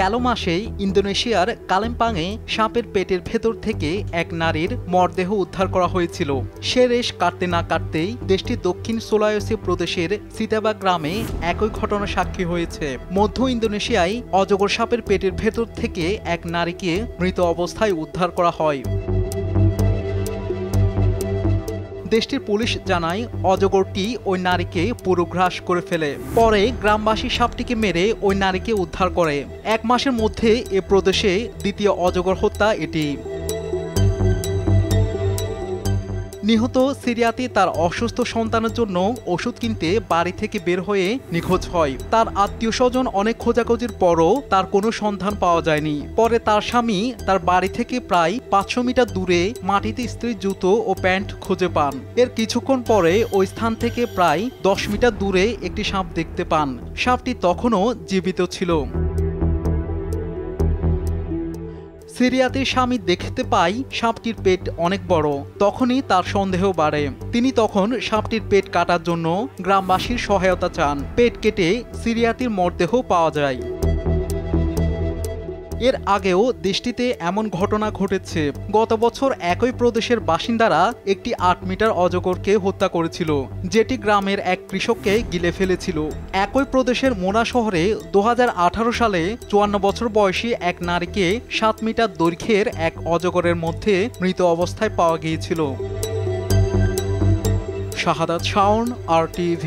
গেল মাসেই ইন্দোনেশিয়ার কালিম্পংয়ে সাপের পেটের ভেতর থেকে এক নারীর মরদেহ উদ্ধার করা হয়েছিল। সে রেশ কাটতে না কাটতেই দেশটির দক্ষিণ সুলাওয়েসি প্রদেশের সিতাবা গ্রামে একই ঘটনা সাক্ষী হয়েছে। মধ্য ইন্দোনেশিয়ায় অজগর সাপের পেটের ভেতর থেকে এক নারীকে মৃত অবস্থায় উদ্ধার করা হয়। দেশটির পুলিশ জানায় অজগরটি ওই নারীকে পুরো গ্রাস করে ফেলে। পরে গ্রামবাসী সাপটিকে মেরে ওই নারীকে উদ্ধার করে। 1 মাসের মধ্যে এ প্রদেশে দ্বিতীয় অজগর হত্যা এটি। নিহত সিরিয়াতি তার অসুস্থ সন্তানের জন্য ওষুধ কিনতে বাড়ি থেকে বের হয়ে নিখোঁজ হয়। তার আত্মীয় স্বজন অনেক খোঁজাখুঁজির পরও তার কোনো সন্ধান পাওয়া যায়নি। পরে তার স্বামী তার বাড়ি থেকে প্রায় 500 মিটার দূরে মাটিতে স্ত্রীর জুতো ও প্যান্ট খুঁজে পান। এর কিছুক্ষণ পরে ওই স্থান থেকে প্রায় 10 মিটার দূরে একটি সাপ দেখতে পান। সাপটি তখনও জীবিত ছিল। সিরিয়াতির স্বামী দেখতে পায় সাপটির পেট অনেক বড়। তখনই তার সন্দেহ বাড়ে। তিনি তখন সাপটির পেট কাটার জন্য গ্রামবাসীর সহায়তা চান। পেট কেটে সিরিয়াতির মরদেহ পাওয়া যায়। এর আগেও দেশটিতে এমন ঘটনা ঘটেছে। গত বছর একই প্রদেশের বাসিন্দারা একটি 8 মিটার অজগরকে হত্যা করেছিল, যেটি গ্রামের এক কৃষককে গিলে ফেলেছিল। একই প্রদেশের মোনা শহরে 2018 সালে 54 বছর বয়সী এক নারীকে 7 মিটার দৈর্ঘ্যের এক অজগরের মধ্যে মৃত অবস্থায় পাওয়া গিয়েছিল। শাহাদাত শাওন, RTV।